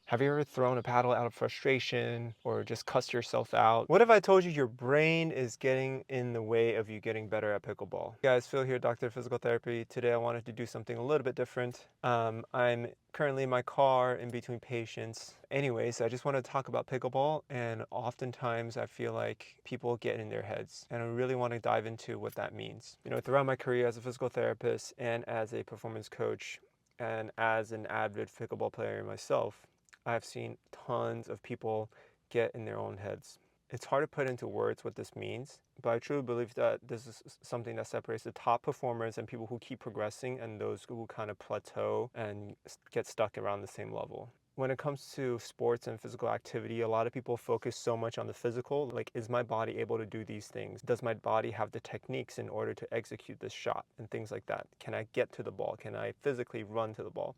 Have you ever thrown a paddle out of frustration or just cussed yourself out? What if I told you your brain is getting in the way of you getting better at pickleball? Hey guys, Phil here, Doctor of Physical Therapy. Today I wanted to do something a little bit different. I'm currently in my car in between patients. Anyways, I just want to talk about pickleball, and oftentimes I feel like people get in their heads, and I really want to dive into what that means. You know, throughout my career as a physical therapist and as a performance coach and as an avid pickleball player myself, I've seen tons of people get in their own heads. It's hard to put into words what this means, but I truly believe that this is something that separates the top performers and people who keep progressing and those who kind of plateau and get stuck around the same level. When it comes to sports and physical activity, a lot of people focus so much on the physical, like, is my body able to do these things? Does my body have the techniques in order to execute this shot and things like that? Can I get to the ball? Can I physically run to the ball?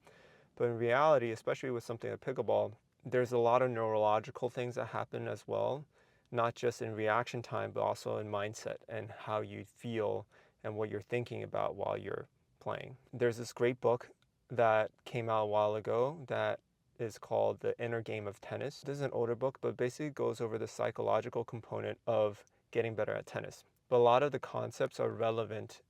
But in reality, especially with something like pickleball, there's a lot of neurological things that happen as well, not just in reaction time, but also in mindset and how you feel and what you're thinking about while you're playing. There's this great book that came out a while ago that is called The Inner Game of Tennis. This is an older book, but basically goes over the psychological component of getting better at tennis. But a lot of the concepts are relevant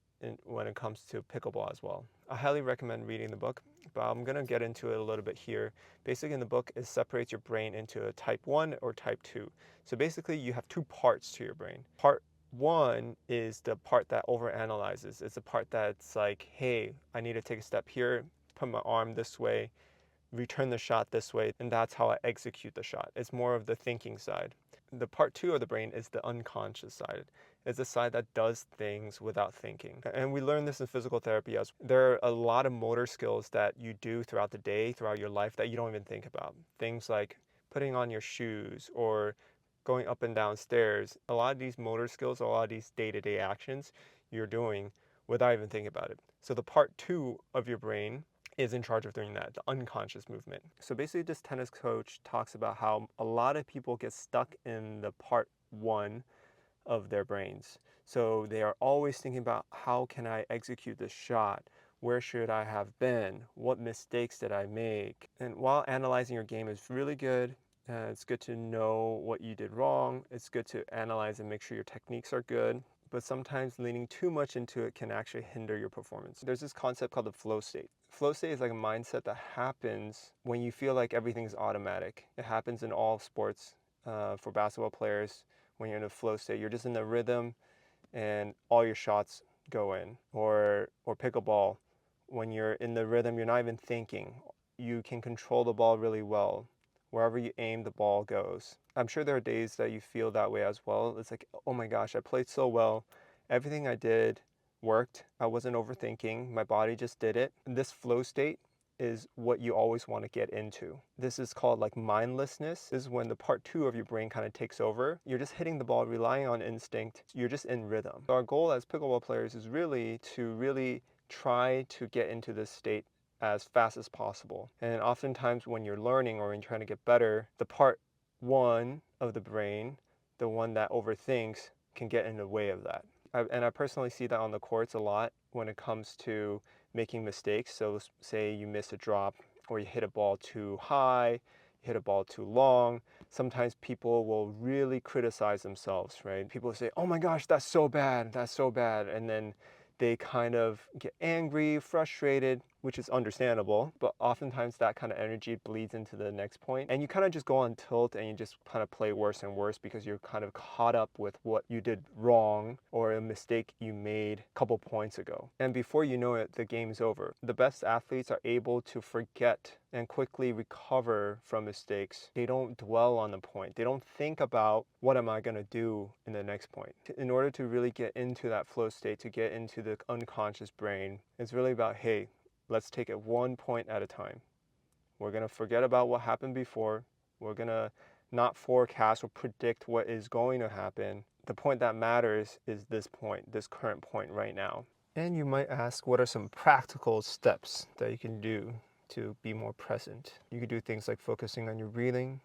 when it comes to pickleball as well. I highly recommend reading the book, but I'm going to get into it a little bit here. Basically, in the book, it separates your brain into a type 1 or type 2. So basically, you have two parts to your brain. Part 1 is the part that overanalyzes. It's the part that's like, hey, I need to take a step here, put my arm this way, return the shot this way, and that's how I execute the shot. It's more of the thinking side. The part 2 of the brain is the unconscious side. It's the side that does things without thinking. And we learn this in physical therapy as there are a lot of motor skills that you do throughout the day, throughout your life, that you don't even think about. Things like putting on your shoes or going up and down stairs. A lot of these motor skills, a lot of these day-to-day actions you're doing without even thinking about it. So the part 2 of your brain is in charge of doing that, the unconscious movement. So basically, this tennis coach talks about how a lot of people get stuck in the part 1 of their brains. So they are always thinking about, how can I execute this shot? Where should I have been? What mistakes did I make? And while analyzing your game is really good, it's good to know what you did wrong. It's good to analyze and make sure your techniques are good. But sometimes leaning too much into it can actually hinder your performance. There's this concept called the flow state. Flow state is like a mindset that happens when you feel like everything's automatic. It happens in all sports. For basketball players, when you're in a flow state, you're just in the rhythm and all your shots go in. Or pickleball, when you're in the rhythm, you're not even thinking. You can control the ball really well. Wherever you aim, the ball goes. I'm sure there are days that you feel that way as well. It's like, oh my gosh, I played so well. Everything I did worked. I wasn't overthinking. My body just did it. This flow state is what you always want to get into. This is called like mindlessness. This is when the part 2 of your brain kind of takes over. You're just hitting the ball, relying on instinct. You're just in rhythm. So our goal as pickleball players is really to try to get into this state as fast as possible. And oftentimes when you're learning or when you're trying to get better, the part 1 of the brain, the one that overthinks, can get in the way of that. And I personally see that on the courts a lot when it comes to making mistakes. So say you miss a drop, or you hit a ball too high, you hit a ball too long. Sometimes people will really criticize themselves, right? People say, oh my gosh, that's so bad, that's so bad. And then they kind of get angry, frustrated, which is understandable, but oftentimes that kind of energy bleeds into the next point, and you kind of just go on tilt and you just kind of play worse and worse because you're kind of caught up with what you did wrong or a mistake you made a couple points ago. And before you know it, the game's over. The best athletes are able to forget and quickly recover from mistakes. They don't dwell on the point. They don't think about, what am I going to do in the next point? In order to really get into that flow state, to get into the unconscious brain, it's really about, hey, let's take it one point at a time. We're going to forget about what happened before. We're going to not forecast or predict what is going to happen. The point that matters is this point, this current point right now. And you might ask, what are some practical steps that you can do to be more present? You could do things like focusing on your breathing.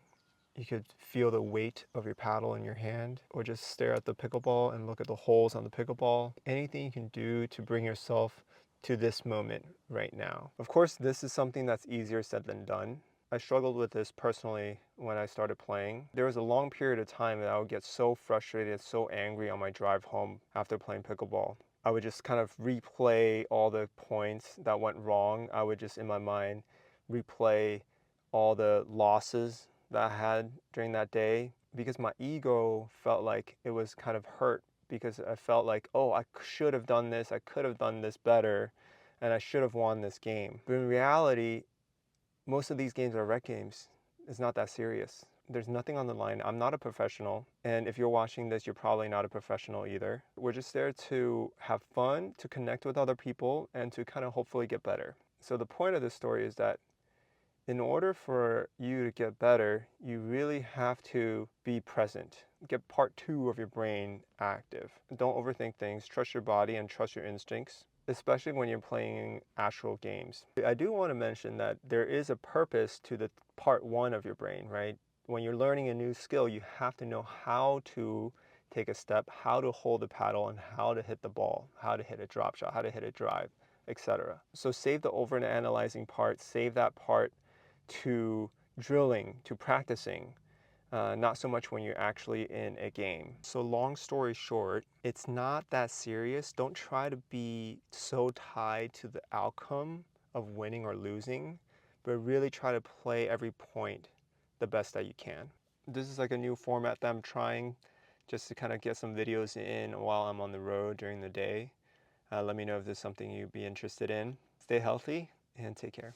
You could feel the weight of your paddle in your hand, or just stare at the pickleball and look at the holes on the pickleball. Anything you can do to bring yourself to this moment right now. Of course, this is something that's easier said than done. I struggled with this personally when I started playing. There was a long period of time that I would get so frustrated, so angry on my drive home after playing pickleball. I would just kind of replay all the points that went wrong. I would just, in my mind, replay all the losses that I had during that day because my ego felt like it was kind of hurt because I felt like, oh, I should have done this, I could have done this better, and I should have won this game. But in reality, most of these games are rec games. It's not that serious. There's nothing on the line. I'm not a professional. And if you're watching this, you're probably not a professional either. We're just there to have fun, to connect with other people, and to kind of hopefully get better. So the point of this story is that in order for you to get better, you really have to be present. Get part two of your brain active. Don't overthink things. Trust your body and trust your instincts, especially when you're playing actual games. I do want to mention that there is a purpose to the part one of your brain, right? When you're learning a new skill, you have to know how to take a step, how to hold the paddle, and how to hit the ball, how to hit a drop shot, how to hit a drive, etc. So save the over and analyzing part, save that part to drilling, to practicing, not so much when you're actually in a game. So long story short, it's not that serious. Don't try to be so tied to the outcome of winning or losing, but really try to play every point the best that you can. This is like a new format that I'm trying just to kind of get some videos in while I'm on the road during the day. Let me know if there's something you'd be interested in. Stay healthy and take care.